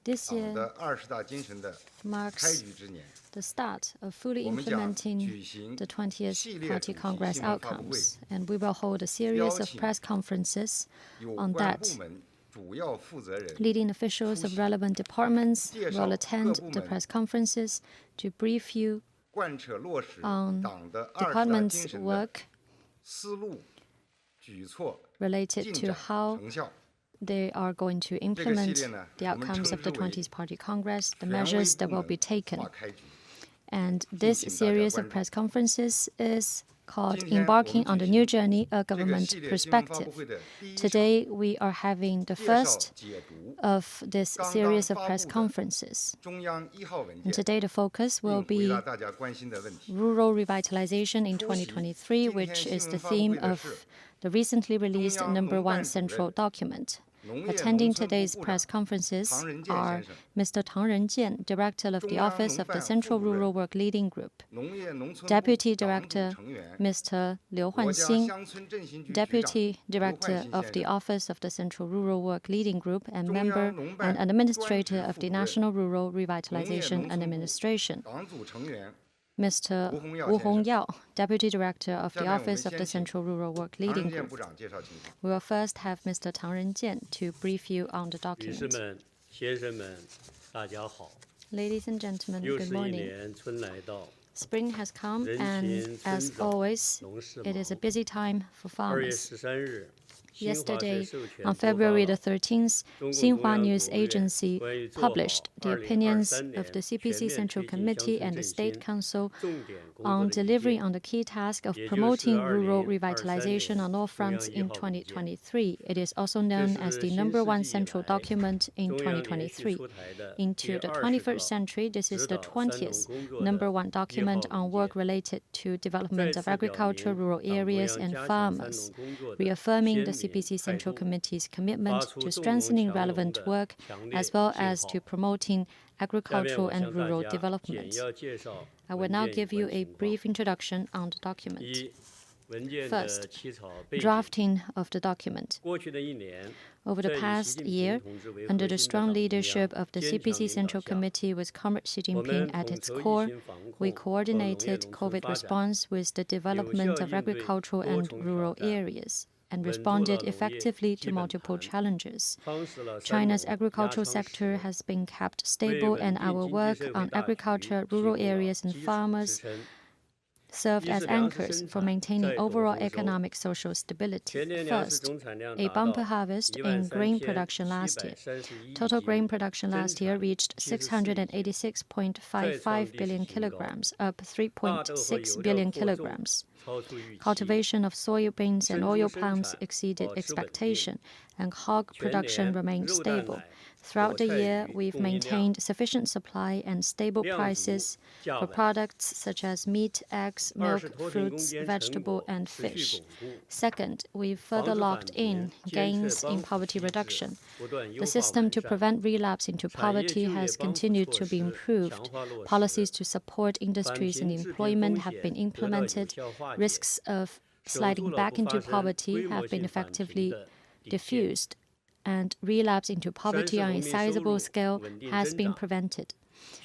This year marks the start of fully implementing the 20th Party Congress outcomes, and we will hold a series of press conferences on that. Leading officials of relevant departments will attend the press conferences to brief you on departments' work related to how they are going to implement the outcomes of the 20th Party Congress, the measures that will be taken. And this series of press conferences is called Embarking on the New Journey, a Government Perspective. Today, we are having the first of this series of press conferences. And today, the focus will be rural revitalization in 2023, which is the theme of the recently released #1 Central Document. Attending today's press conferences are Mr. Tang Renjian, Director of the Office of the Central Rural Work Leading Group, Deputy Director Mr. Liu Huanxin, Deputy Director of the Office of the Central Rural Work Leading Group, and member and administrator of the National Rural Revitalization Administration, Mr. Wu Hongyao, Deputy Director of the Office of the Central Rural Work Leading Group. We will first have Mr. Tang Renjian to brief you on the document. Ladies and gentlemen, good morning. Spring has come, and as always, it is a busy time for farmers. Yesterday, on February the 13th, Xinhua News Agency published the opinions of the CPC Central Committee and the State Council on delivering on the key task of promoting rural revitalization on all fronts in 2023. It is also known as the #1 Central Document in 2023. Into the 21st century, this is the 20th #1 document on work related to development of agriculture, rural areas, and farmers, reaffirming the CPC Central Committee's commitment to strengthening relevant work as well as to promoting agricultural and rural development. I will now give you a brief introduction on the document. First, drafting of the document. Over the past year, under the strong leadership of the CPC Central Committee with Comrade Xi Jinping at its core, we coordinated COVID response with the development of agricultural and rural areas and responded effectively to multiple challenges. China's agricultural sector has been kept stable, and our work on agriculture, rural areas, and farmers served as anchors for maintaining overall economic social stability. First, a bumper harvest in grain production last year. Total grain production last year reached 686.55 billion kilograms, up 3.6 billion kilograms. Cultivation of soybeans and oil palms exceeded expectation, and hog production remained stable. Throughout the year, we've maintained sufficient supply and stable prices for products such as meat, eggs, milk, fruits, vegetable, and fish. Second, we've further locked in gains in poverty reduction. The system to prevent relapse into poverty has continued to be improved. Policies to support industries and employment have been implemented. Risks of sliding back into poverty have been effectively diffused, and relapse into poverty on a sizable scale has been prevented.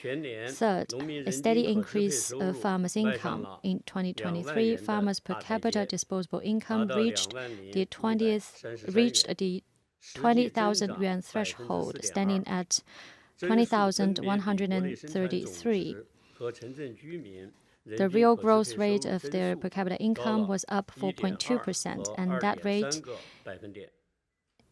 Third, a steady increase of farmers' income. In 2023, farmers' per capita disposable income reached the 20,000 yuan threshold, standing at 20,133. The real growth rate of their per capita income was up 4.2%, and that rate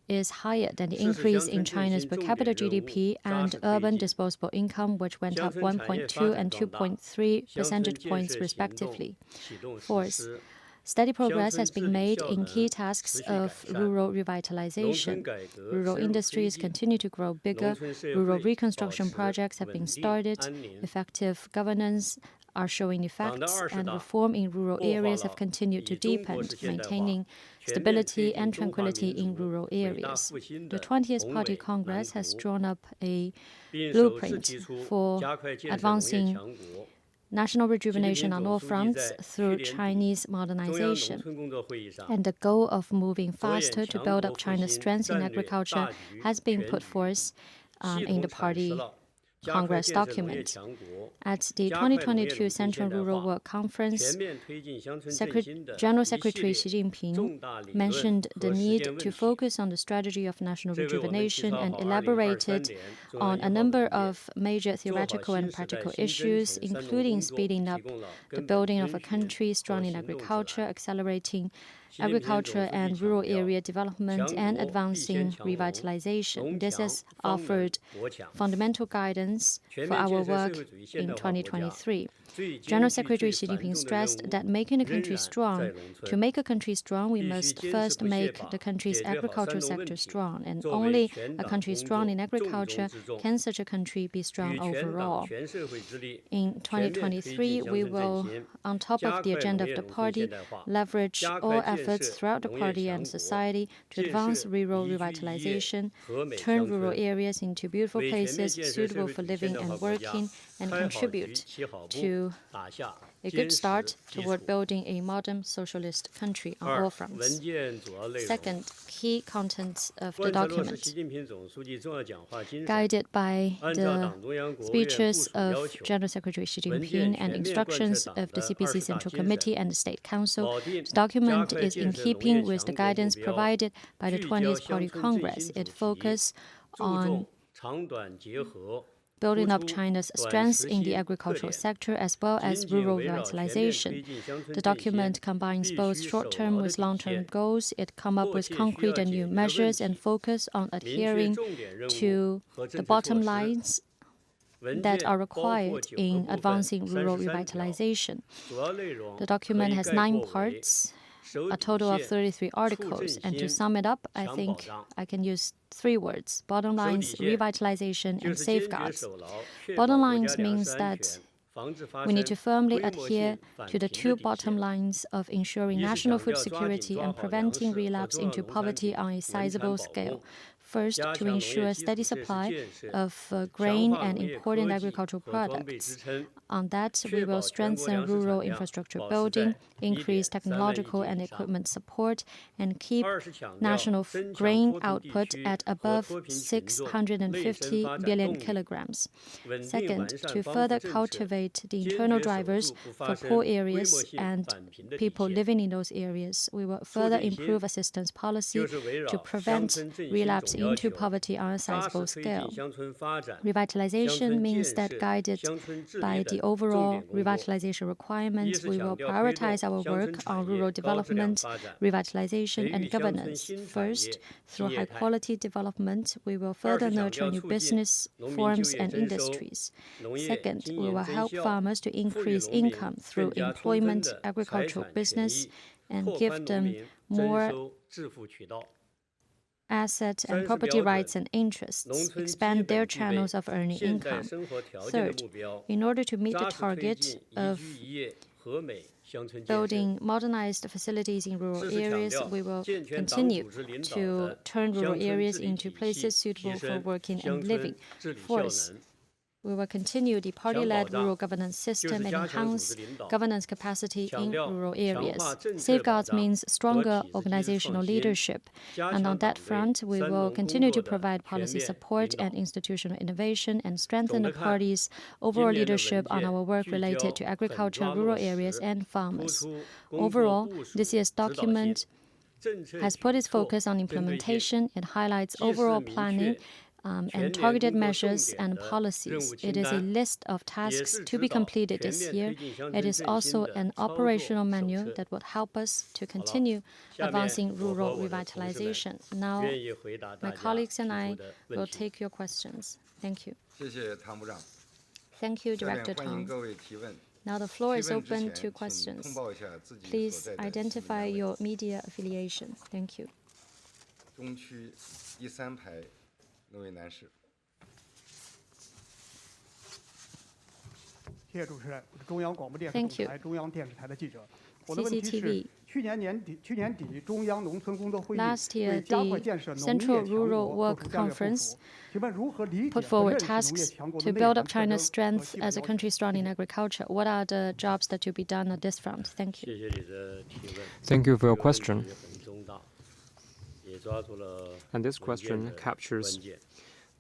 is higher than the increase in China's per capita GDP and urban disposable income, which went up 1.2 and 2.3 percentage points respectively. Fourth, steady progress has been made in key tasks of rural revitalization. Rural industries continue to grow bigger, rural reconstruction projects have been started, effective governance are showing effects, and reform in rural areas have continued to deepen, maintaining stability and tranquility in rural areas. The 20th Party Congress has drawn up a blueprint for advancing national rejuvenation on all fronts through Chinese modernization. And the goal of moving faster to build up China's strength in agriculture has been put forth in the party Congress document. At the 2022 Central Rural Work Conference, General Secretary Xi Jinping mentioned the need to focus on the strategy of national rejuvenation and elaborated on a number of major theoretical and practical issues, including speeding up the building of a country strong in agriculture, accelerating agriculture and rural area development, and advancing revitalization. This has offered fundamental guidance for our work in 2023. General Secretary Xi Jinping stressed that making a country strong, to make a country strong, we must first make the country's agricultural sector strong, and only a country strong in agriculture can such a country be strong overall. In 2023, we will, on top of the agenda of the party, leverage all efforts throughout the party and society to advance rural revitalization, turn rural areas into beautiful places suitable for living and working, and contribute to a good start toward building a modern socialist country on all fronts. Second, key contents of the document. Guided by the speeches of General Secretary Xi Jinping and instructions of the CPC Central Committee and the State Council, the document is in keeping with the guidance provided by the 20th Party Congress. It focuses on building up China's strengths in the agricultural sector as well as rural revitalization. The document combines both short-term with long-term goals. It comes up with concrete and new measures and focus on adhering to the bottom lines that are required in advancing rural revitalization. The document has 9 parts, a total of 33 articles, and to sum it up, I think I can use 3 words: bottom lines, revitalization, and safeguards. Bottom lines means that we need to firmly adhere to the 2 bottom lines of ensuring national food security and preventing relapse into poverty on a sizable scale. First, to ensure a steady supply of grain and important agricultural products. On that, we will strengthen rural infrastructure building, increase technological and equipment support, and keep national grain output at above 650 billion kilograms. Second, to further cultivate the internal drivers for poor areas and people living in those areas, we will further improve assistance policy to prevent relapse into poverty on a sizable scale. Revitalization means that, guided by the overall revitalization requirements, we will prioritize our work on rural development, revitalization, and governance. First, through high-quality development, we will further nurture new business forms and industries. Second, we will help farmers to increase income through employment, agricultural business, and give them more assets and property rights and interests, expand their channels of earning income. Third, in order to meet the target of building modernized facilities in rural areas, we will continue to turn rural areas into places suitable for working and living. Fourth, we will continue the party-led rural governance system and enhance governance capacity in rural areas. Safeguards means stronger organizational leadership. And on that front, we will continue to provide policy support and institutional innovation and strengthen the party's overall leadership on our work related to agriculture, rural areas, and farmers. Overall, this year's document has put its focus on implementation. It highlights overall planning and targeted measures and policies. It is a list of tasks to be completed this year. It is also an operational manual that will help us to continue advancing rural revitalization. Now, my colleagues and I will take your questions. Thank you. Thank you, Director Tang. Now the floor is open to questions. Please identify your media affiliation. Thank you. Thank you. CCTV. Last year, the Central Rural Work Conference put forward tasks to build up China's strength as a country strong in agriculture. What are the jobs that will be done on this front? Thank you. Thank you for your question. And this question captures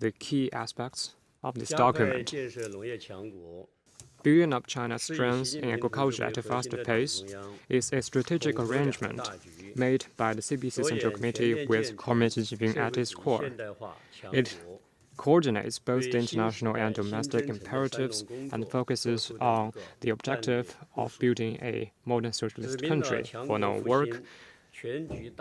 the key aspects of this document. Building up China's strength in agriculture at a faster pace is a strategic arrangement made by the CPC Central Committee with Communist Xi Jinping at its core. It coordinates both the international and domestic imperatives and focuses on the objective of building a modern socialist country for our work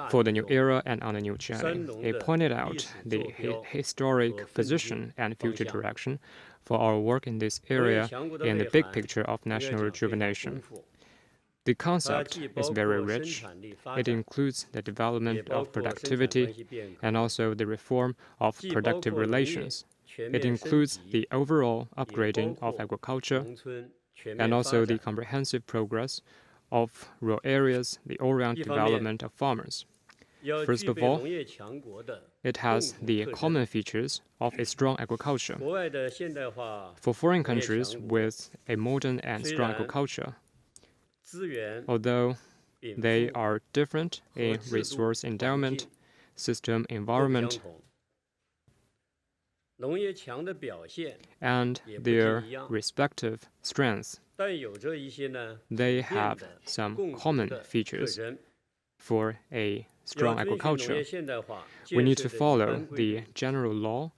for the new era and on the new journey. It pointed out the historic position and future direction for our work in this area in the big picture of national rejuvenation. The concept is very rich. It includes the development of productivity and also the reform of productive relations. It includes the overall upgrading of agriculture and also the comprehensive progress of rural areas, the all-round development of farmers. First of all, it has the common features of a strong agriculture. For foreign countries with a modern and strong agriculture, although they are different in resource endowment, system environment, and their respective strengths, they have some common features for a strong agriculture. We need to follow the general law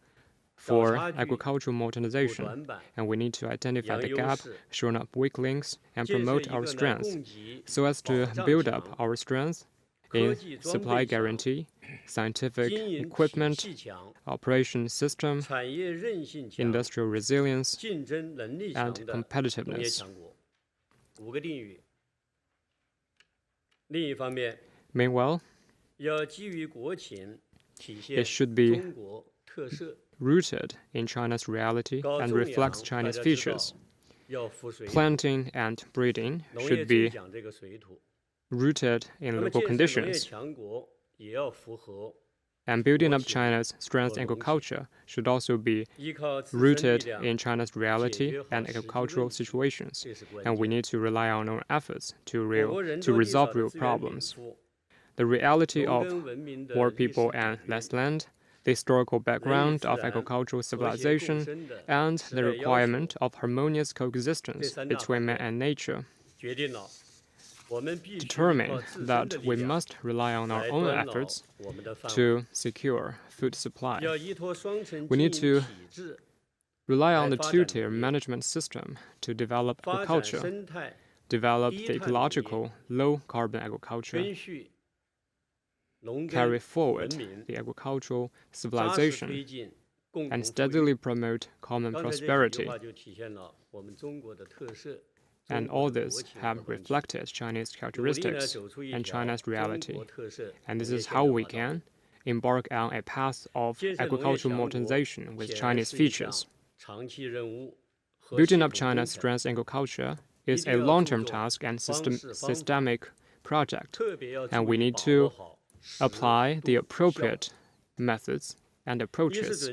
for agricultural modernization, and we need to identify the gap, shore up weak links, and promote our strengths so as to build up our strengths in supply guarantee, scientific equipment, operation system, industrial resilience, and competitiveness. Meanwhile, it should be rooted in China's reality and reflects Chinese features. Planting and breeding should be rooted in local conditions. And building up China's strength in agriculture should also be rooted in China's reality and agricultural situations. And we need to rely on our efforts to resolve real problems. The reality of more people and less land, the historical background of agricultural civilization, and the requirement of harmonious coexistence between man and nature determine that we must rely on our own efforts to secure food supply. We need to rely on the two-tier management system to develop agriculture, develop the ecological low-carbon agriculture, carry forward the agricultural civilization, and steadily promote common prosperity. And all this have reflected Chinese characteristics and China's reality. And this is how we can embark on a path of agricultural modernization with Chinese features. Building up China's strength in agriculture is a long-term task and systemic project, and we need to apply the appropriate methods and approaches.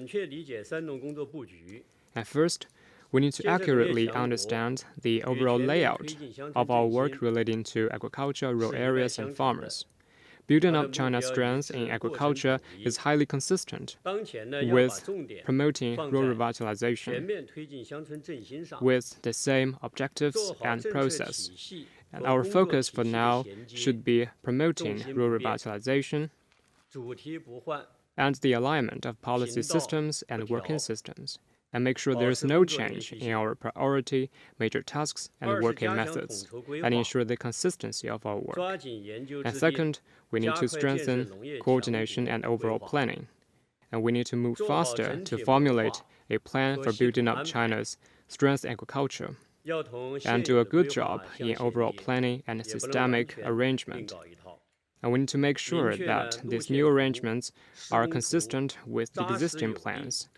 At first, we need to accurately understand the overall layout of our work relating to agriculture, rural areas, and farmers. Building up China's strength in agriculture is highly consistent with promoting rural revitalization with the same objectives and process. And our focus for now should be promoting rural revitalization and the alignment of policy systems and working systems, and make sure there is no change in our priority, major tasks, and working methods, and ensure the consistency of our work. And second, we need to strengthen coordination and overall planning. And we need to move faster to formulate a plan for building up China's strength in agriculture, and do a good job in overall planning and systemic arrangement. And we need to make sure that these new arrangements are consistent with the existing plans,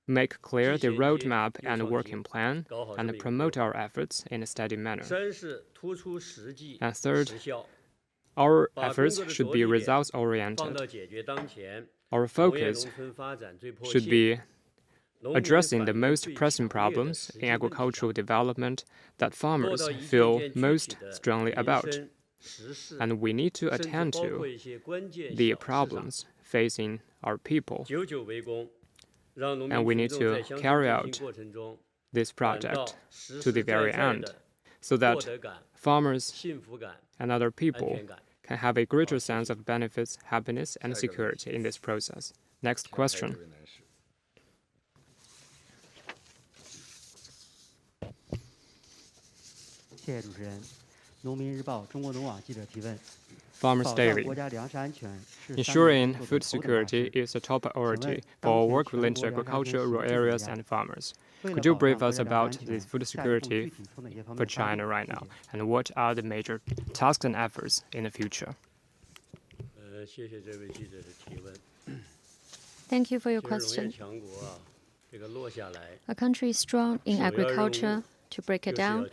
make clear the roadmap and working plan, and promote our efforts in a steady manner. And third, our efforts should be results-oriented. Our focus should be addressing the most pressing problems in agricultural development that farmers feel most strongly about. And we need to attend to the problems facing our people. and we need to carry out this project to the very end so that farmers and other people can have a greater sense of benefits, happiness, and security in this process. Next question. Farmers Daily. Ensuring food security is a top priority for work related to agriculture, rural areas, and farmers. Could you brief us about the food security for China right now, and what are the major tasks and efforts in the future? Thank you for your question. A country strong in agriculture, to break it down,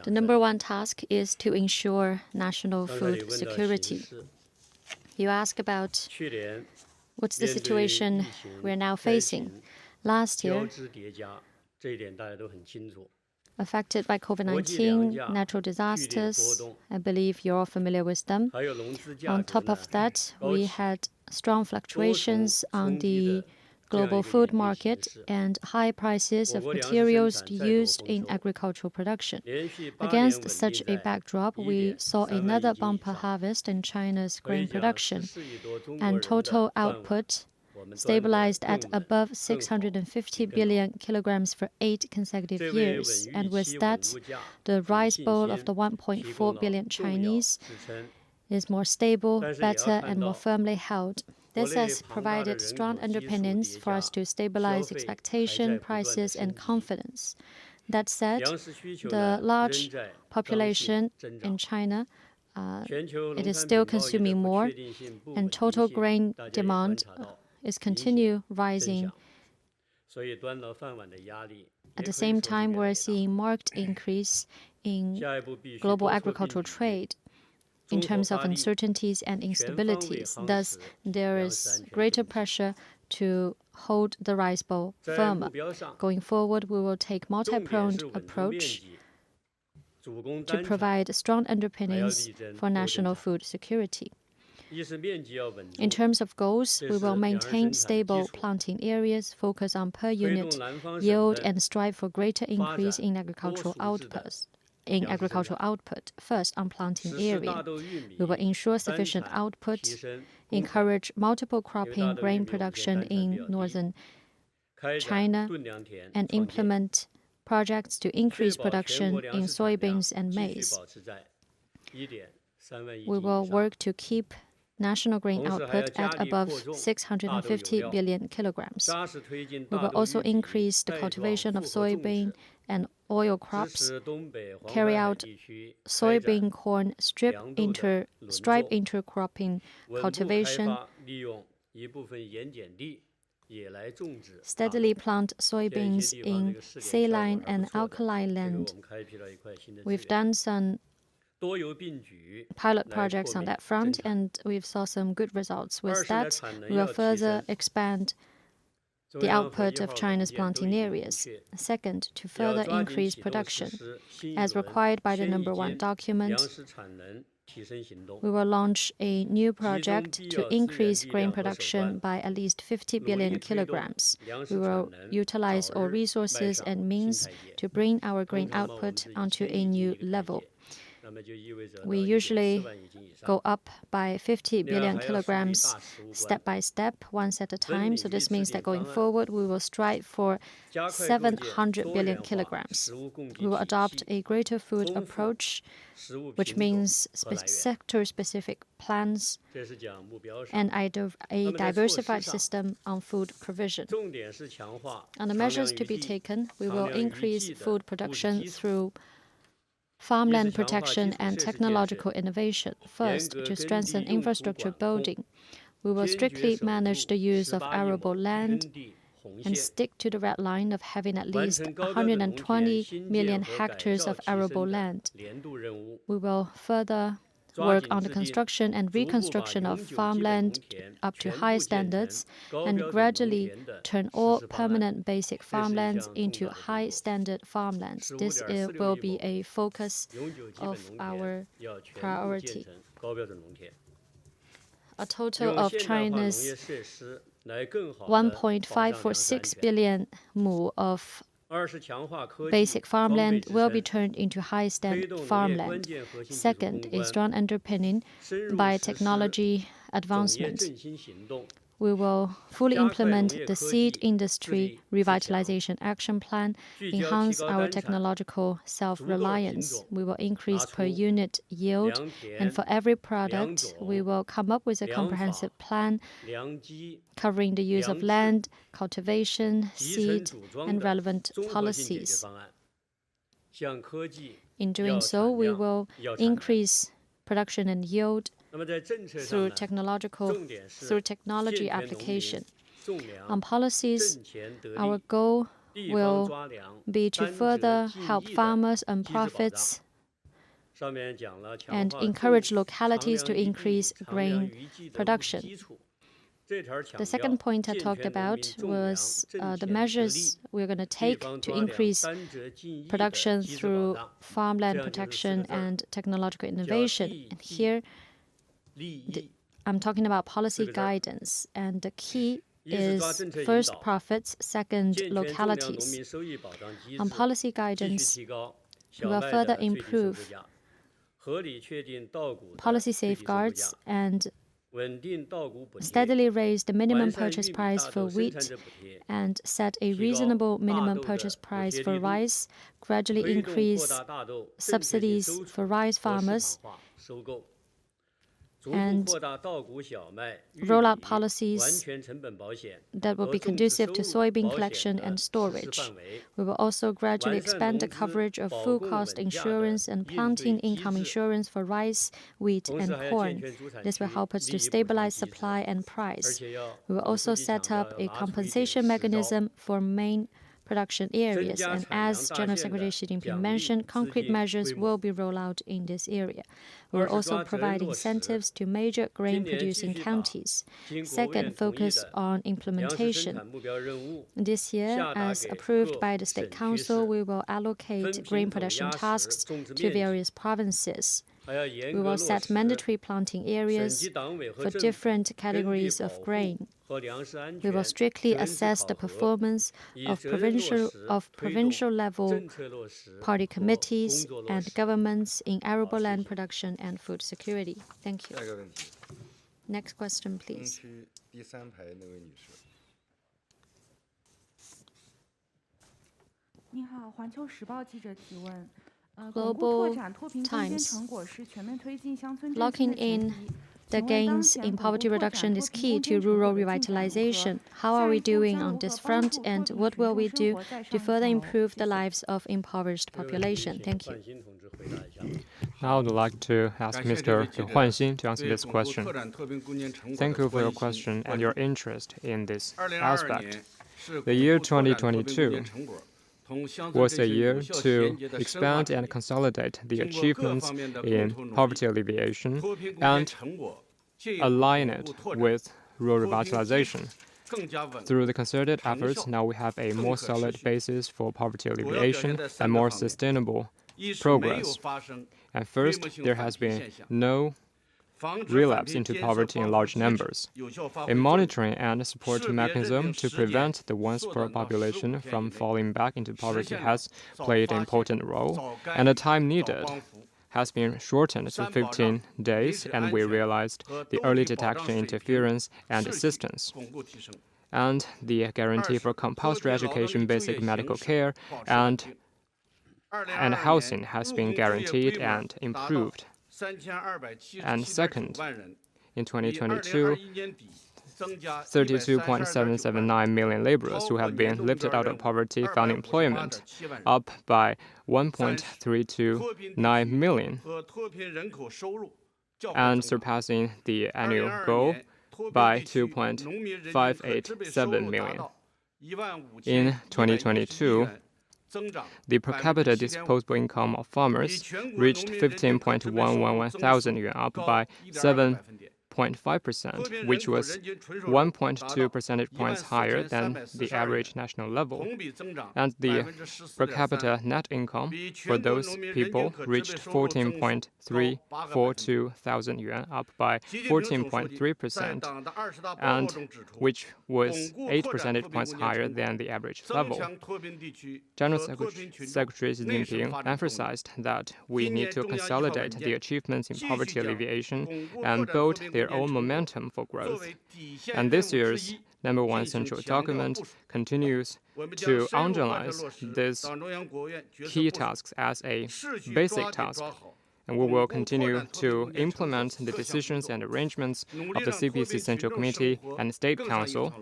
the number one task is to ensure national food security. You ask about what's the situation we're now facing. Last year, affected by COVID-19, natural disasters, I believe you're all familiar with them. On top of that, we had strong fluctuations on the global food market and high prices of materials used in agricultural production. Against such a backdrop, we saw another bumper harvest in China's grain production, and total output stabilized at above 650 billion kilograms for 8 consecutive years. And with that, the rice bowl of the 1.4 billion Chinese is more stable, better, and more firmly held. This has provided strong underpinnings for us to stabilize expectation, prices, and confidence. That said, the large population in China, it is still consuming more, and total grain demand is continue rising. At the same time, we're seeing marked increase in global agricultural trade in terms of uncertainties and instabilities. Thus, there is greater pressure to hold the rice bowl firmer. Going forward, we will take multi-pronged approach to provide strong underpinnings for national food security. In terms of goals, we will maintain stable planting areas, focus on per unit yield, and strive for greater increase in agricultural outputs. First, on planting area, we will ensure sufficient output, encourage multiple cropping grain production in northern China, and implement projects to increase production in soybeans and maize. We will work to keep national grain output at above 650 billion kilograms. We will also increase the cultivation of soybean and oil crops, carry out soybean corn stripe intercropping cultivation, steadily plant soybeans in saline and alkali land. We've done some pilot projects on that front, and we've saw some good results. With that, we will further expand the output of China's planting areas. Second, to further increase production. As required by the number one document, we will launch a new project to increase grain production by at least 50 billion kilograms. We will utilize all resources and means to bring our grain output onto a new level. We usually go up by 50 billion kilograms step by step, once at a time. So this means that going forward, we will strive for 700 billion kilograms. We will adopt a greater food approach, which means sector-specific plans and a diversified system on food provision. On the measures to be taken, we will increase food production through farmland protection and technological innovation. First, to strengthen infrastructure building, we will strictly manage the use of arable land and stick to the red line of having at least 120 million hectares of arable land. We will further work on the construction and reconstruction of farmland up to high standards and gradually turn all permanent basic farmlands into high standard farmlands. This will be a focus of our priority. A total of China's 1.546 billion mu of basic farmland will be turned into high-stand farmland. Second, a strong underpinning by technology advancement. We will fully implement the seed industry revitalization action plan, enhance our technological self-reliance. We will increase per unit yield, and for every product, we will come up with a comprehensive plan covering the use of land, cultivation, seed, and relevant policies. In doing so, we will increase production and yield through technology application. On policies, our goal will be to further help farmers earn profits and encourage localities to increase grain production. The second point I talked about was the measures we're going to take to increase production through farmland protection and technological innovation. And here, I'm talking about policy guidance, and the key is first profits, second localities. On policy guidance, we will further improve policy safeguards and steadily raise the minimum purchase price for wheat and set a reasonable minimum purchase price for rice, gradually increase subsidies for rice farmers, and roll out policies that will be conducive to soybean collection and storage. We will also gradually expand the coverage of full cost insurance and planting income insurance for rice, wheat, and corn. This will help us to stabilize supply and price. We will also set up a compensation mechanism for main production areas, and as General Secretary Xi Jinping mentioned, concrete measures will be rolled out in this area. We will also provide incentives to major grain-producing counties. Second, focus on implementation. This year, as approved by the State Council, we will allocate grain production tasks to various provinces. We will set mandatory planting areas for different categories of grain. We will strictly assess the performance of provincial level party committees and governments in arable land production and food security. Thank you. Next question, please. Global Times. Locking in the gains in poverty reduction is key to rural revitalization. How are we doing on this front, and what will we do to further improve the lives of impoverished population? Thank you. Now I would like to ask Mr. Liu Huanxin to answer this question. Thank you for your question and your interest in this aspect. The year 2022 was a year to expand and consolidate the achievements in poverty alleviation and align it with rural revitalization. Through the concerted efforts, now we have a more solid basis for poverty alleviation and more sustainable progress. And first, there has been no relapse into poverty in large numbers. A monitoring and support mechanism to prevent the once-poor population from falling back into poverty has played an important role, and the time needed has been shortened to 15 days, and we realized the early detection, interference, and assistance. And the guarantee for compulsory education, basic medical care, and housing has been guaranteed and improved. And second, in 2022, 32.779 million laborers who have been lifted out of poverty found employment, up by 1.329 million, and surpassing the annual goal by 2.587 million. In 2022, the per capita disposable income of farmers reached 15.111 thousand yuan, up by 7.2 0.5%, which was 1.2 percentage points higher than the average national level. And the per capita net income for those people reached 14.342 thousand yuan, up by 14.3%, and which was 8 percentage points higher than the average level. General Secretary Xi Jinping emphasized that we need to consolidate the achievements in poverty alleviation and build their own momentum for growth. And this year's #1 central document continues to underline these key tasks as a basic task. And we will continue to implement the decisions and arrangements of the CPC Central Committee and State Council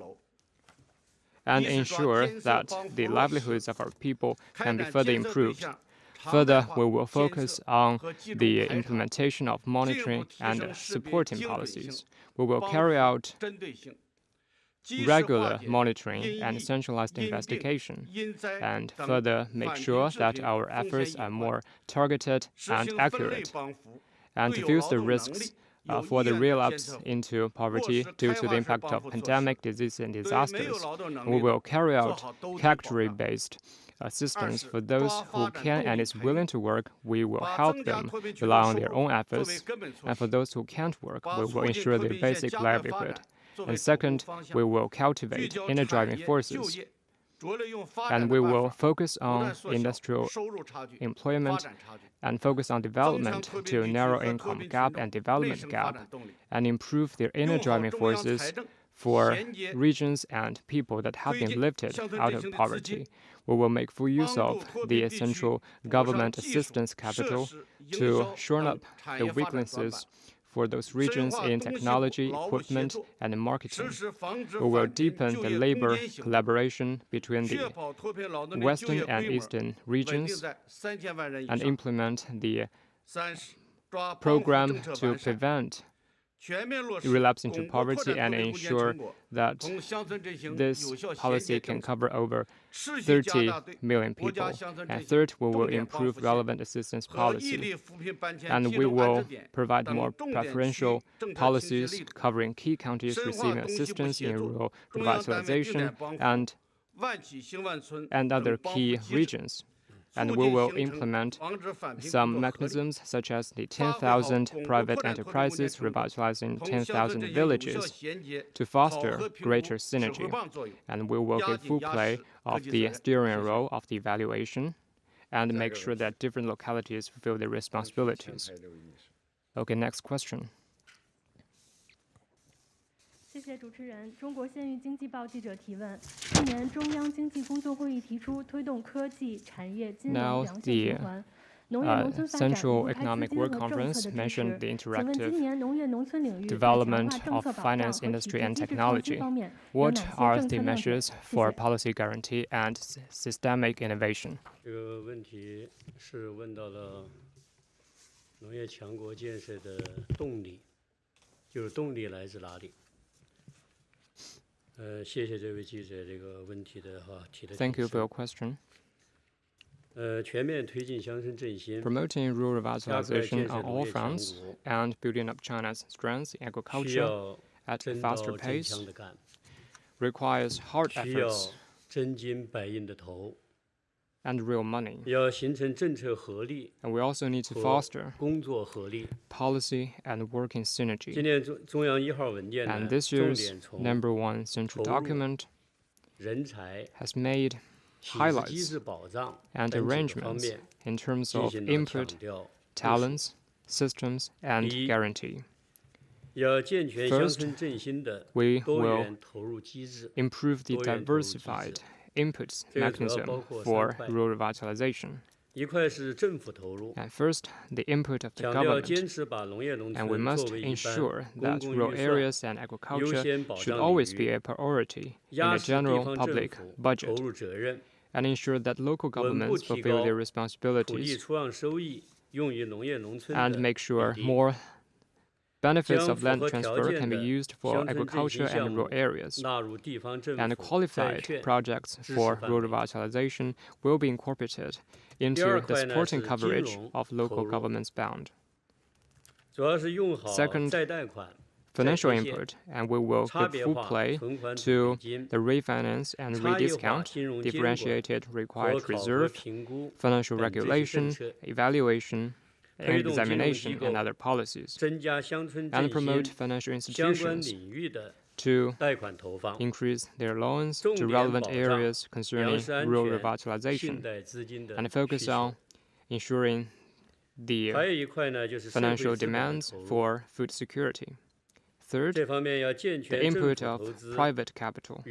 and ensure that the livelihoods of our people can be further improved. Further, we will focus on the implementation of monitoring and supporting policies. We will carry out regular monitoring and centralized investigation, and further make sure that our efforts are more targeted and accurate, and diffuse the risks for the relapse into poverty due to the impact of pandemic, disease, and disasters. We will carry out category-based assistance for those who can and is willing to work. We will help them rely on their own efforts, and for those who can't work, we will ensure their basic livelihood. And second, we will cultivate inner driving forces, and we will focus on industrial employment and focus on development to narrow income gap and development gap, and improve their inner driving forces for regions and people that have been lifted out of poverty. We will make full use of the central government assistance capital to shore up the weaknesses for those regions in technology, equipment, and marketing. We will deepen the labor collaboration between the Western and Eastern regions and implement the program to prevent relapse into poverty and ensure that this policy can cover over 30 million people. And third, we will improve relevant assistance policy. And we will provide more preferential policies covering key counties receiving assistance in rural revitalization and other key regions. And we will implement some mechanisms such as the 10,000 private enterprises revitalizing 10,000 villages to foster greater synergy. And we will give full play of the steering role of the evaluation and make sure that different localities fulfill their responsibilities. Okay, next question. 谢谢主持人。中国县域经济报记者提问：去年中央经济工作会议提出推动科技、产业、金融良性循环。Central Economic Work Conference mentioned the interactive development of finance, industry, and technology. What are the measures for policy guarantee and systemic innovation? 这个问题是问到了农业强国建设的动力，就是动力来自哪里？谢谢这位记者这个问题的提的。Thank you for your question. 全面推进乡村振兴 Promoting rural revitalization on all fronts and building up China's strengths in agriculture at a faster pace requires hard efforts 真金白银的投 and real money. 要形成政策合力 And we also need to foster 工作合力 policy and working synergy. 今年中央1号文件 And 呢 this 重 year's 点从 #1 central document 人才 has made 体制机 highlights 制保障 and 等几个方 arrangements 面 in terms 进 of 行了强 input, 调 talents, systems, and First, guarantee. 要健全乡 First, 村振兴的 we 多 will 元投入机制 improve the 多元投入机制 diversified inputs 这个主要 mechanism 包括 for 3块 rural revitalization. 一块是政府投入 And first, the input of the 强调 government. 坚持把农业农 And we 村 must 作为一 ensure 般 that 公共 rural 预算 areas and agriculture 优先保 should 障 always 领 be 域 a priority in 压 the 实地 general 方政 public 府投 budget 入责任 and ensure that local 稳步 governments 提 fulfill 高 their 土地 responsibilities 出让收益用于农业农村 and 的 make sure 比例 more benefits 将 of 符 land 合条 transfer 件 can be 的 used for 乡村振 agriculture 兴项 and 目 rural areas. 纳入地方政 And 府债 qualified 券 projects 支持 for 范 rural 围 revitalization will be incorporated into 二 the 块呢 supporting 是 coverage 金融 of 投 local 入 governments bound. 主要是用好 Second, 再贷款 financial input, and we will give full play to the refinance and rediscount, differentiated required reserve, financial regulation, evaluation, examination, and other policies, and promote financial institutions to increase their loans to relevant areas concerning rural revitalization, and focus on ensuring the financial demands for food security. Third, the input of private capital,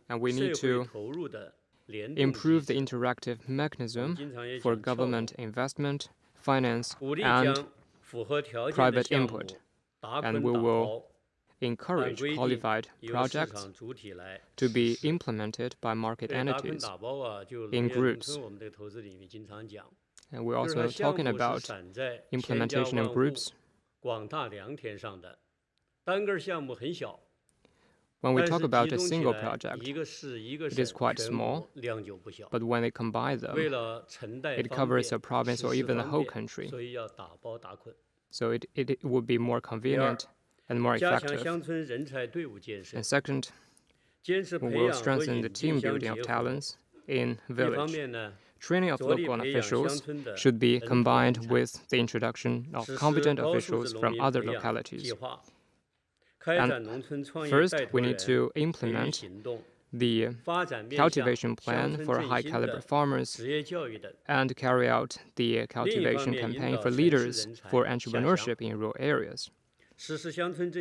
and we need to improve the interactive mechanism for government investment, finance, and private input, and we will encourage qualified projects to be implemented by market entities in groups. And we're also talking about implementation in groups. When we talk about a single project, it is quite small, but when they combine them, it covers a province or even the whole country. So it would be more convenient and more effective. And second, we will strengthen the team building of talents in village. Training of local officials should be combined with the introduction of competent officials from other localities. And first, we need to implement the cultivation plan for high-caliber farmers and carry out the cultivation campaign for leaders for entrepreneurship in rural areas.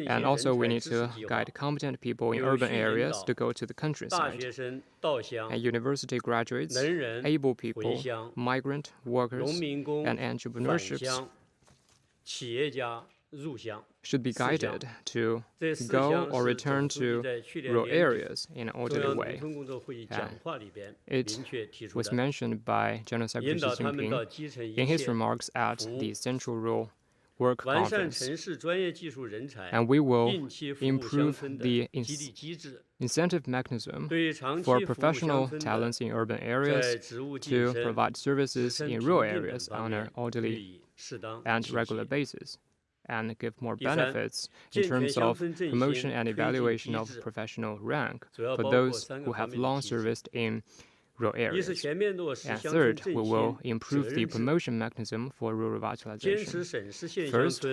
And also, we need to guide competent people in urban areas to go to the countryside. And university graduates, able people, migrant workers, and entrepreneurships should be guided to go or return to rural areas in an orderly way. It was mentioned by General Secretary Xi Jinping in his remarks at the Central Rural Work Conference. And we will improve the incentive mechanism for professional talents in urban areas to provide services in rural areas on an orderly and regular basis, and give more benefits in terms of promotion and evaluation of professional rank for those who have long serviced in rural areas. And third, we will improve the promotion mechanism for rural revitalization. First,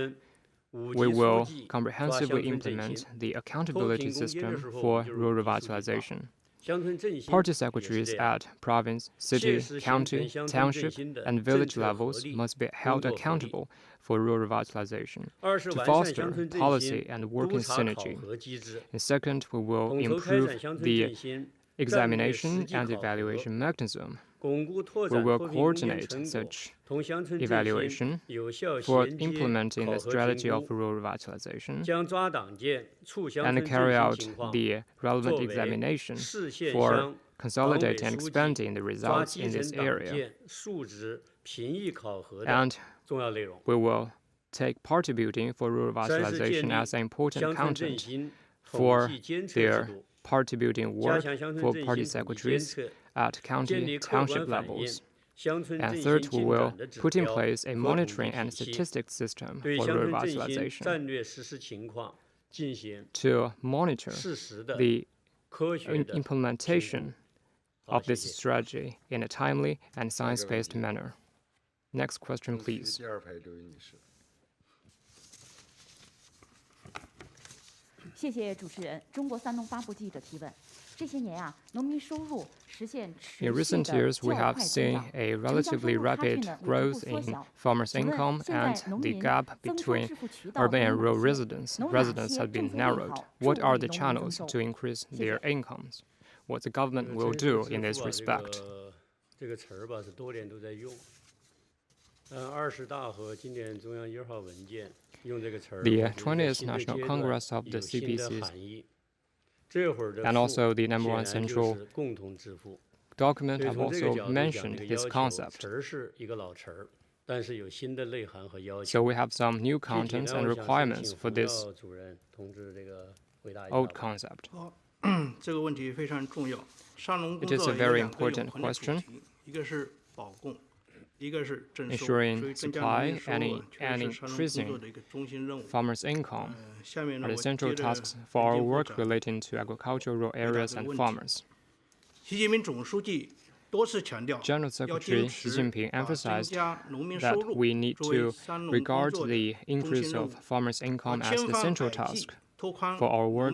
we will comprehensively implement the accountability system for rural revitalization. Party secretaries at province, city, county, township, and village levels must be held accountable for rural revitalization to foster policy and working synergy. And second, we will improve the examination and evaluation mechanism. We will coordinate such evaluation for implementing the strategy of rural revitalization and carry out the relevant examination for consolidating and expanding the results in this area. And we will take party building for rural revitalization as an important content for their party building work for party secretaries at county, township levels. And third, we will put in place a monitoring and statistics system for rural revitalization to monitor the implementation of this strategy in a timely and science-based manner. Next question, please. 谢谢主持人。中国3农发布记者提问。这些年农民收入实现持续的 In recent years, we have seen a relatively rapid growth in farmers' income, and the gap between urban and rural residents has been narrowed. What are the channels to increase their incomes? What the government will do in this respect? 这个词儿吧是多年都在用。20大和今年中央1号文件用这个词儿。The 20th National Congress of the CPCs and also the number one central document have also mentioned this concept. So we have some new contents and requirements for this old concept. It is a very important question. ensuring supply and increasing farmers' income are the central tasks for our work relating to agricultural, rural areas, and farmers. General Secretary Xi Jinping emphasized that we need to regard the increase of farmers' income as the central task for our work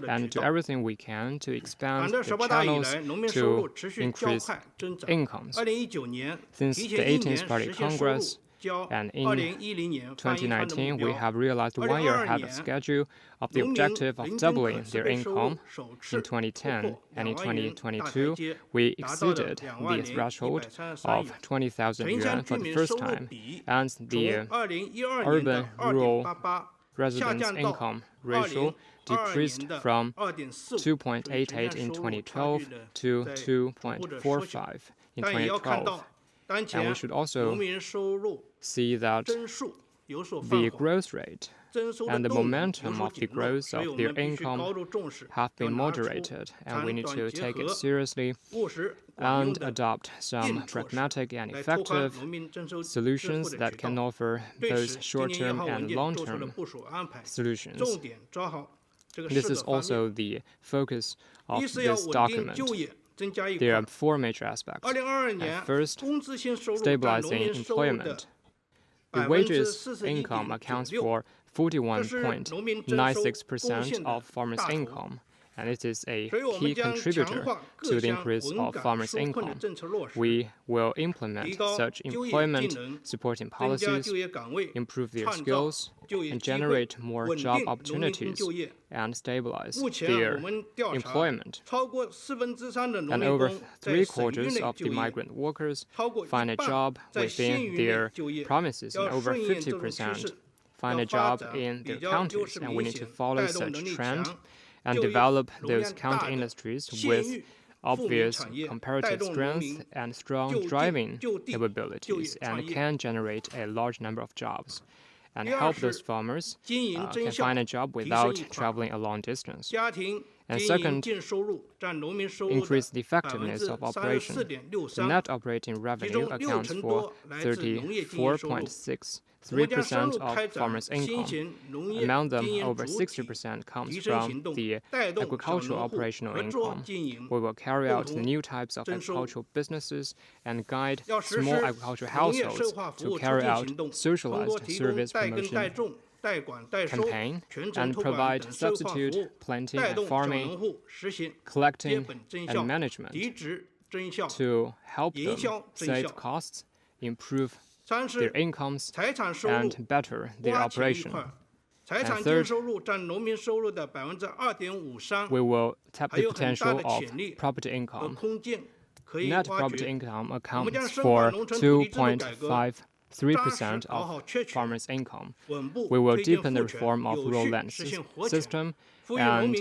and do everything we can to expand the channels to increase incomes. Since the 18th Party Congress and in 2019, we have realized 1 year ahead of schedule of the objective of doubling their income in 2010, and in 2022, we exceeded the threshold of 20,000 yuan for the first time, and the urban-rural residents' income ratio decreased from 2.88 in 2012 to 2.45 in 2012. And we should also see that the growth rate and the momentum of the growth of their income have been moderated, and we need to take it seriously and adopt some pragmatic and effective solutions that can offer both short-term and long-term solutions. This is also the focus of this document. There are 4 major aspects. First, stabilizing employment. The wages income accounts for 41.96% of farmers' income, and it is a key contributor to the increase of farmers' income. We will implement such employment-supporting policies, improve their skills, and generate more job opportunities and stabilize their employment. And over 3/4 of the migrant workers find a job within their provinces, and over 50% find a job in their counties, and we need to follow such trend and develop those county industries with obvious comparative strength and strong driving capabilities, and can generate a large number of jobs, and help those farmers can find a job without traveling a long distance. And second, increase the effectiveness of operation. The net operating revenue accounts for 34.63% of farmers' income. Among them, over 60% comes from the agricultural operational income. We will carry out new types of agricultural businesses and guide small agricultural households to carry out socialized service promotion campaign and provide substitute planting and farming, collecting and management to help them save costs, improve their incomes, and better their operation. And third, we will tap the potential of property income. Net property income accounts for 2.53% of farmers' income. We will deepen the reform of rural land system and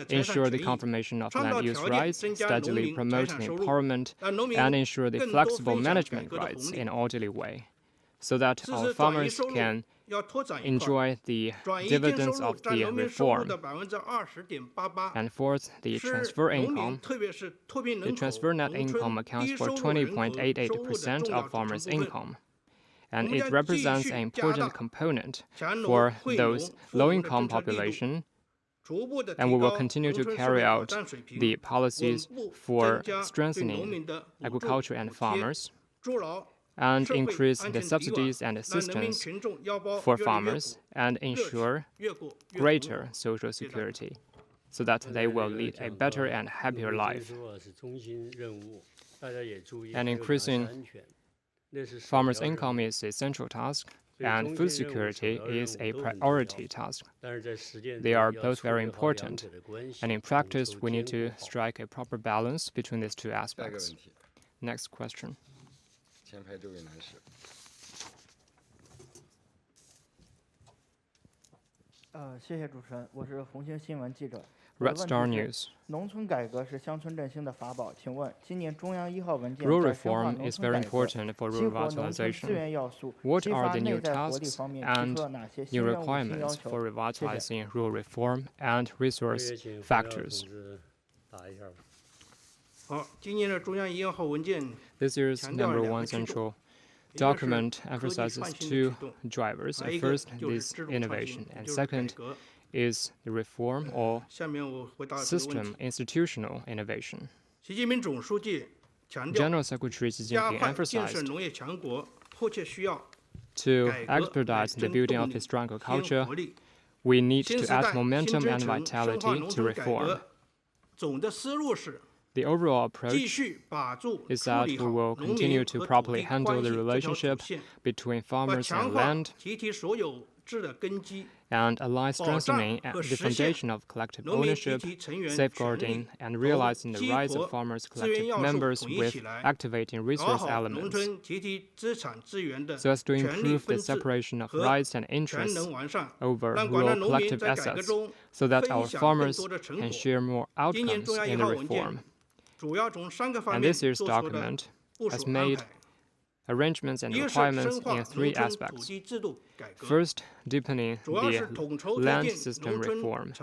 ensure the confirmation of land use rights, steadily promote the empowerment, and ensure the flexible management rights in an orderly way, so that our farmers can enjoy the dividends of the reform. And fourth, the transfer income. The transfer net income accounts for 20.88% of farmers' income, and it represents an important component for those low-income population. And we will continue to carry out the policies for strengthening agriculture and farmers, and increase the subsidies and assistance for farmers, and ensure greater social security, so that they will lead a better and happier life. And increasing farmers' income is a central task, and food security is a priority task. They are both very important, and in practice, we need to strike a proper balance between these 2 aspects. Next question. Red Star News. Rural reform is very important for rural revitalization. What are the new tasks and new requirements for revitalizing rural reform and resource factors? This year's number one central document emphasizes two drivers. First is innovation, and second is the reform or system institutional innovation. General Secretary Xi Jinping emphasized to expedite the building of a stronger culture, we need to add momentum and vitality to reform. The overall approach is that we will continue to properly handle the relationship between farmers and land and ally strengthening the foundation of collective ownership, safeguarding and realizing the rights of farmers' collective members with activating resource elements, so as to improve the separation of rights and interests over rural collective assets, so that our farmers can share more outcomes in the reform. And this year's document has made arrangements and requirements in three aspects. First, deepening the land system reform.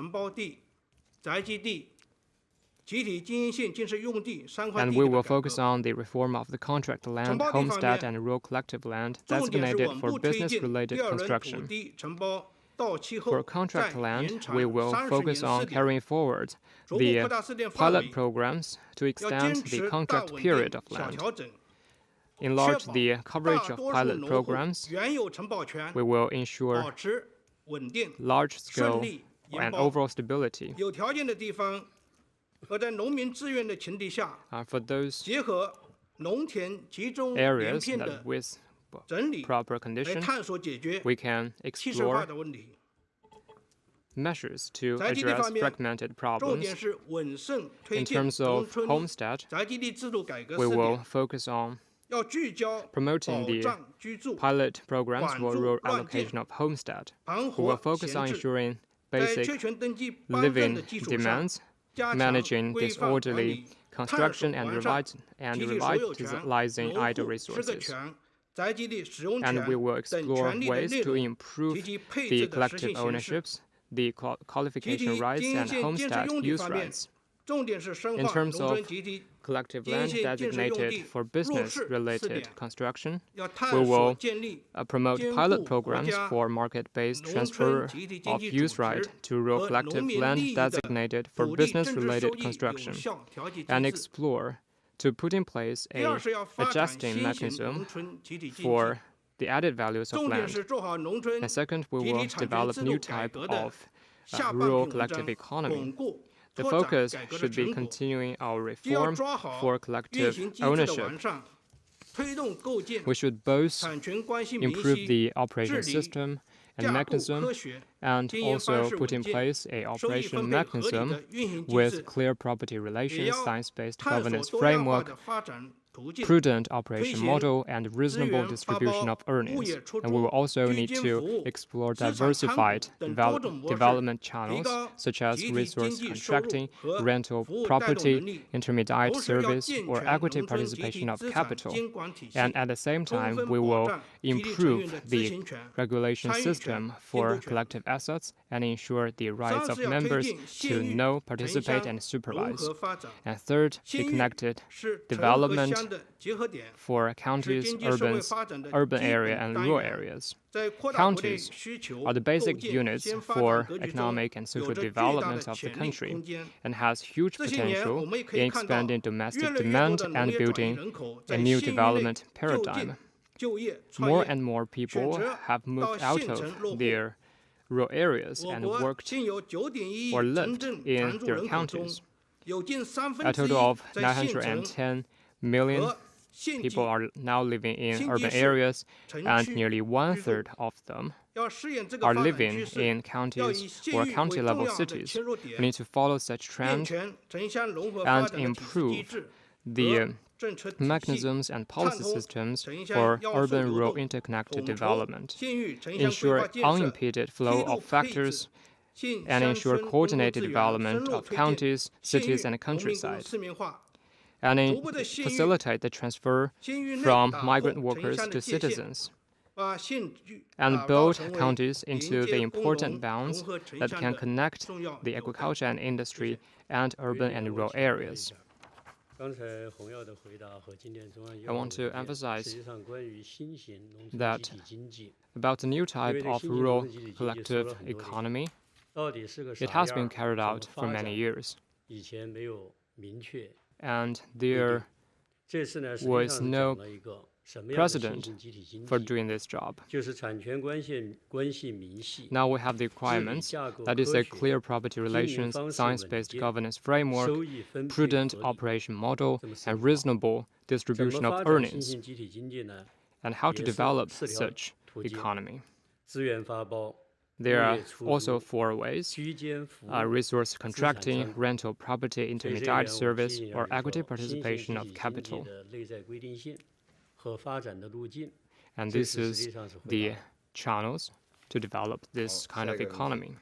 And we will focus on the reform of the contract land, homestead, and rural collective land designated for business-related construction. For contract land, we will focus on carrying forward the pilot programs to extend the contract period of land. Enlarge the coverage of pilot programs. We will ensure large-scale and overall stability. For those areas that with proper condition, we can explore measures to address fragmented problems. In terms of homestead, we will focus on promoting the pilot programs for rural allocation of homestead. We will focus on ensuring basic living demands, managing disorderly construction and revitalizing idle resources. And we will explore ways to improve the collective ownerships, the qualification rights, and homestead use rights. In terms of collective land designated for business-related construction, we will promote pilot programs for market-based transfer of use right to rural collective land designated for business-related construction, and explore to put in place a adjusting mechanism for the added values of land. And second, we will develop new type of rural collective economy. The focus should be continuing our reform for collective ownership. We should both improve the operation system and mechanism, and also put in place an operation mechanism with clear property relations, science-based governance framework, prudent operation model, and reasonable distribution of earnings. And we will also need to explore diversified development channels, such as resource contracting, rental property, intermediate service, or equity participation of capital. And at the same time, we will improve the regulation system for collective assets and ensure the rights of members to know, participate, and supervise. And third, the connected development for counties, urban area, and rural areas. Counties are the basic units for economic and social development of the country and has huge potential in expanding domestic demand and building a new development paradigm. More and more people have moved out of their rural areas and worked or lived in their counties. A total of 910 million people are now living in urban areas, and nearly one-third of them are living in counties or county-level cities. We need to follow such trend and improve the mechanisms and policy systems for urban-rural interconnected development, ensure unimpeded flow of factors, and ensure coordinated development of counties, cities, and countryside, and facilitate the transfer from migrant workers to citizens, and build counties into the important bounds that can connect the agriculture and industry and urban and rural areas. I want to emphasize that about the new type of rural collective economy, it has been carried out for many years. And there was no precedent for doing this job. Now we have the requirements, that is a clear property relations, science-based governance framework, prudent operation model, and reasonable distribution of earnings, and how to develop such economy. There are also 4 ways: resource contracting, rental property, intermediate service, or equity participation of capital. And this is the channels to develop this kind of economy.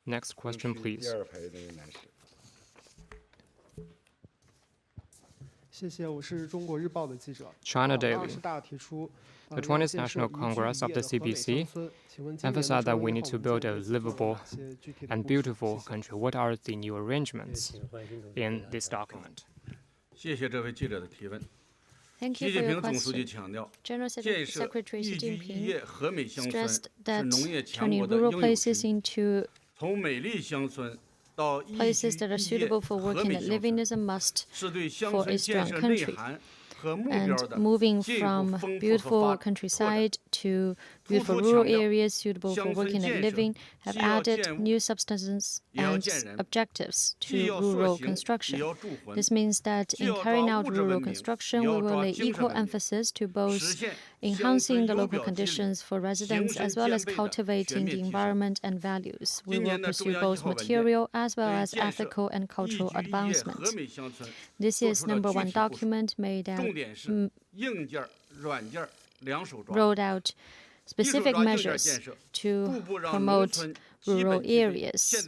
Next question, please. China Daily. The 20th National Congress of the CPC emphasized that we need to build a livable and beautiful country. What are the new arrangements in this document? Thank you for your question. General Secretary Xi Jinping stressed that turning rural places into places that are suitable for working and living is a must for a strong country. And moving from beautiful countryside to beautiful rural areas suitable for working and living have added new substances and objectives to rural construction. This means that in carrying out rural construction, we will lay equal emphasis to both enhancing the local conditions for residents as well as cultivating the environment and values. We will pursue both material as well as ethical and cultural advancement. This is #1 document rolled out specific measures to promote rural areas.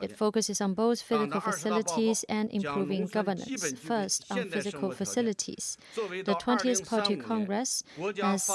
It focuses on both physical facilities and improving governance. First, on physical facilities. The 20th Party Congress has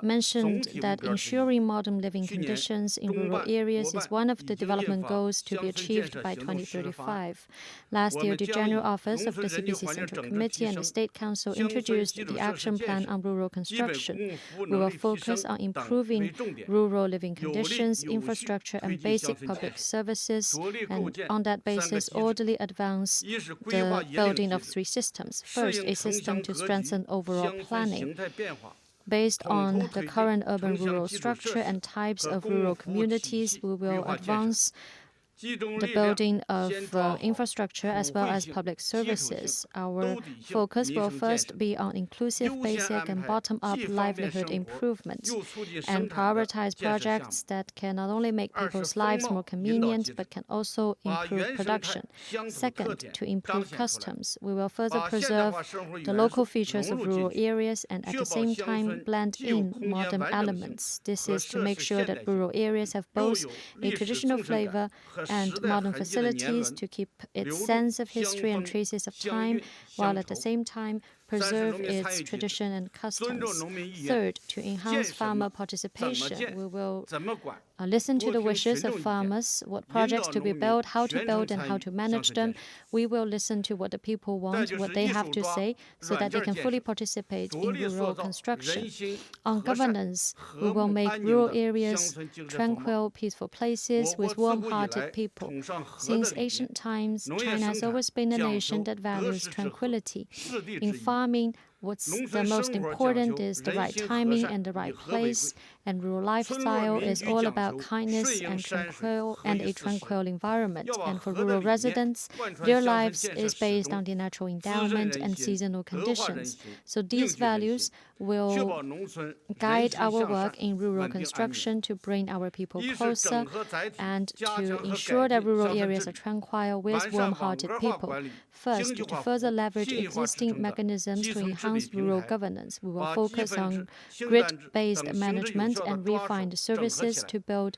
mentioned that ensuring modern living conditions in rural areas is one of the development goals to be achieved by 2035. Last year, the General Office of the CPC Central Committee and the State Council introduced the Action Plan on Rural Construction. We will focus on improving rural living conditions, infrastructure, and basic public services, and on that basis, orderly advance the building of 3 systems. First, a system to strengthen overall planning. Based on the current urban-rural structure and types of rural communities, we will advance the building of infrastructure as well as public services. Our focus will first be on inclusive, basic, and bottom-up livelihood improvement, and prioritize projects that can not only make people's lives more convenient, but can also improve production. Second, to improve customs. We will further preserve the local features of rural areas and at the same time blend in modern elements. This is to make sure that rural areas have both a traditional flavor and modern facilities to keep its sense of history and traces of time, while at the same time preserve its tradition and customs. Third, to enhance farmer participation, we will listen to the wishes of farmers, what projects to be built, how to build, and how to manage them. We will listen to what the people want, what they have to say, so that they can fully participate in rural construction. On governance, we will make rural areas tranquil, peaceful places with warm-hearted people. Since ancient times, China has always been a nation that values tranquility. In farming, what's the most important is the right timing and the right place, and rural lifestyle is all about kindness and a tranquil environment. And for rural residents, their lives is based on the natural endowment and seasonal conditions. So these values will guide our work in rural construction to bring our people closer and to ensure that rural areas are tranquil with warm-hearted people. First, to further leverage existing mechanisms to enhance rural governance, we will focus on grid-based management implement and refine the services to build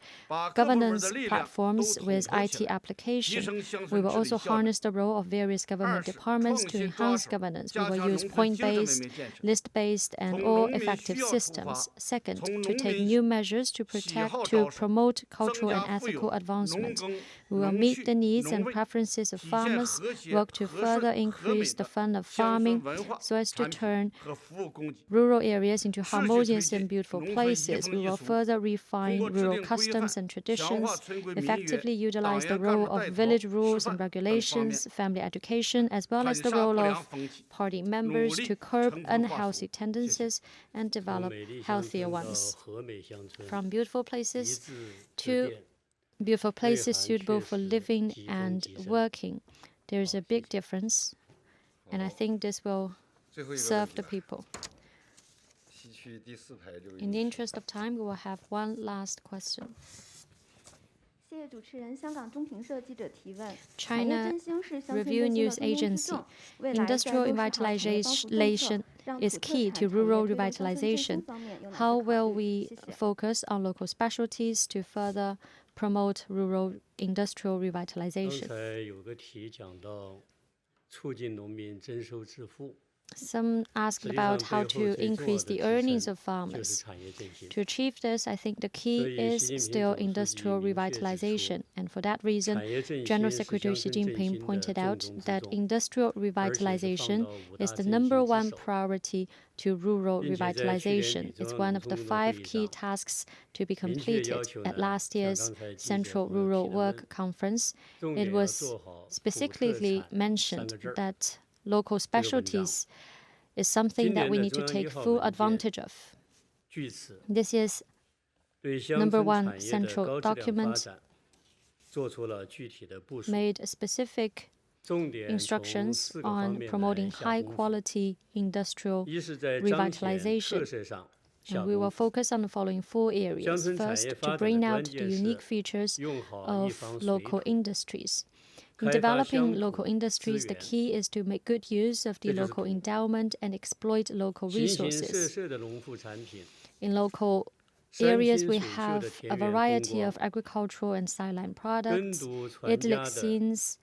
governance platforms with IT application. We will also harness the role of various government departments to enhance governance. We will use point-based, list-based, and all-effective systems. Second, to take new measures to promote cultural and ethical advancement. We will meet the needs and preferences of farmers, work to further increase the fun of farming so as to turn rural areas into harmonious and beautiful places. We will further refine rural customs and traditions, effectively utilize the role of village rules and regulations, family education, as well as the role of party members to curb unhealthy tendencies and develop healthier ones. From beautiful places to beautiful places suitable for living and working. There is a big difference, and I think this will serve the people. In the interest of time, we will have one last question. China Review News Agency. Industrial revitalization is key to rural revitalization. How will we focus on local specialties to further promote rural industrial revitalization? Some asked about how to increase the earnings of farmers. To achieve this, I think the key is still industrial revitalization. And for that reason, General Secretary Xi Jinping pointed out that industrial revitalization is the #1 priority to rural revitalization. It's one of the 5 key tasks to be completed. At last year's Central Rural Work Conference, it was specifically mentioned that local specialties is something that we need to take full advantage of. This is #1 central document made specific instructions on promoting high-quality industrial revitalization. And we will focus on the following 4 areas. First, to bring out the unique features of local industries. In developing local industries, the key is to make good use of the local endowment and exploit local resources. In local areas, we have a variety of agricultural and sideline products, idyllic scenes,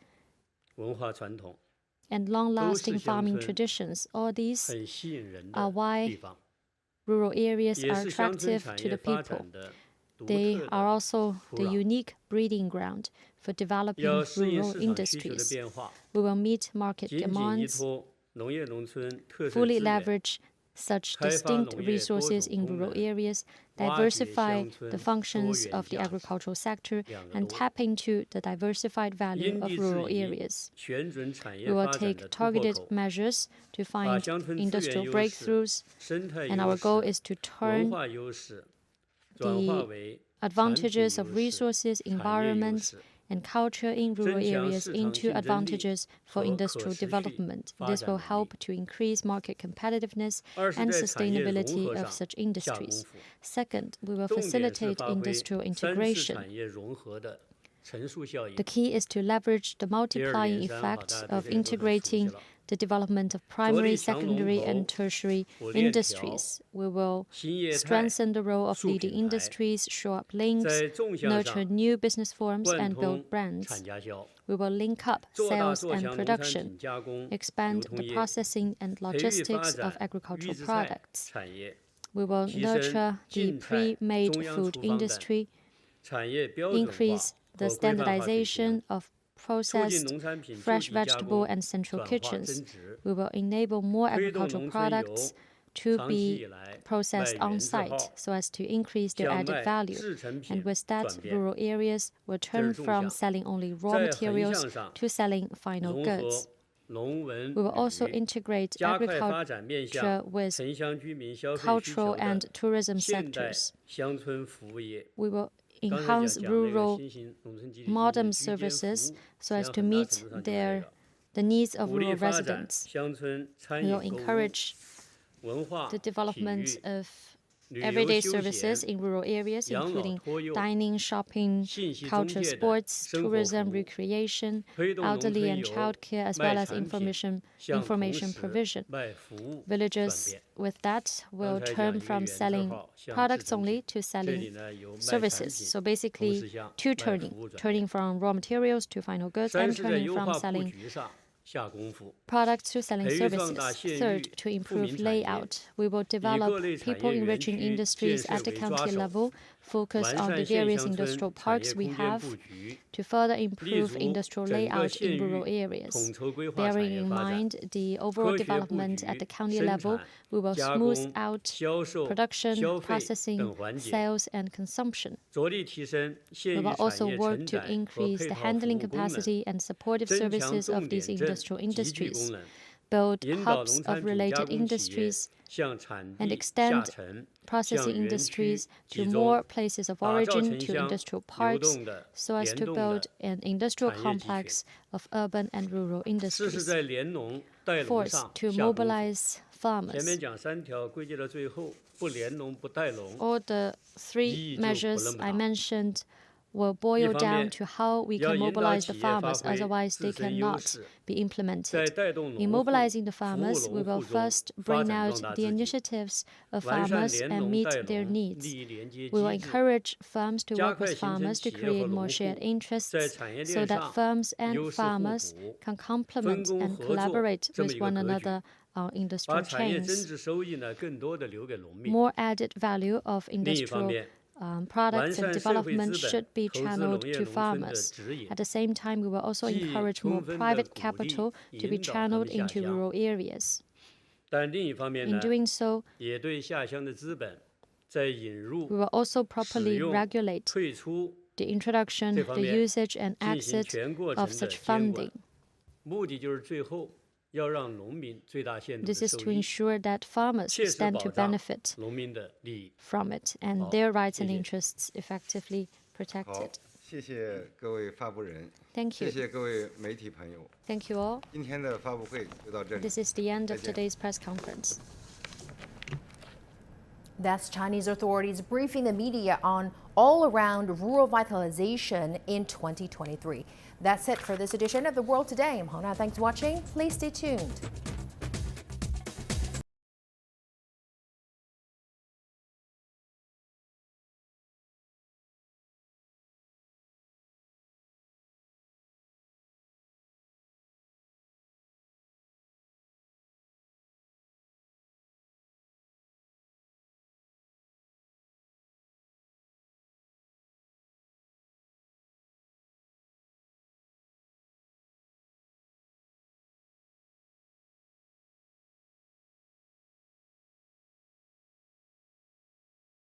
and long-lasting farming traditions. All these are why rural areas are attractive to the people. They are also the unique breeding ground for developing rural industries. We will meet market demands, fully leverage such distinct resources in rural areas, diversify the functions of the agricultural sector, and tap into the diversified value of rural areas. We will take targeted measures to find industrial breakthroughs, and our goal is to turn the advantages of resources, environment, and culture in rural areas into advantages for industrial development. This will help to increase market competitiveness and sustainability of such industries. Second, we will facilitate industrial integration. The key is to leverage the multiplying effect of integrating the development of primary, secondary, and tertiary industries. We will strengthen the role of leading industries, shore up links, nurture new business forms, and build brands. We will link up sales and production, expand the processing and logistics of agricultural products. We will nurture the pre-made food industry, increase the standardization of processed fresh vegetable and central kitchens. We will enable more agricultural products to be processed on-site so as to increase their added value. And with that, rural areas will turn from selling only raw materials to selling final goods. We will also integrate agriculture with cultural and tourism sectors. We will enhance rural modern services so as to meet the needs of rural residents. We will encourage the development of everyday services in rural areas, including dining, shopping, culture, sports, tourism, recreation, elderly and childcare, as well as information provision. Villagers with that will turn from selling products only to selling services. So basically, turning from raw materials to final goods and turning from selling products to selling services. Third, to improve layout, we will develop people-enriching industries at the county level, focus on the various industrial parks we have to further improve industrial layout in rural areas. Bearing in mind the overall development at the county level, we will smooth out production, processing, sales, and consumption. We will also work to increase the handling capacity and supportive services of these industrial industries, build hubs of related industries, and extend processing industries to more places of origin, to industrial parks, so as to build an industrial complex of urban and rural industries. Fourth, to mobilize farmers. All the three measures I mentioned will boil down to how we can mobilize the farmers, otherwise they cannot be implemented. In mobilizing the farmers, we will first bring out the initiatives of farmers and meet their needs. We will encourage firms to work with farmers to create more shared interests so that firms and farmers can complement and collaborate with one another on industrial chains. More added value of industrial products and development should be channeled to farmers. At the same time, we will also encourage more private capital to be channeled into rural areas. In doing so, we will also properly regulate the introduction, the usage, and exit of such funding. This is to ensure that farmers stand to benefit from it and their rights and interests effectively protected. Thank you. Thank you all. This is the end of today's press conference. That's Chinese authorities briefing the media on all-around rural vitalization in 2023. That's it for this edition of The World Today. I'm Hona. Thanks for watching. Please stay tuned.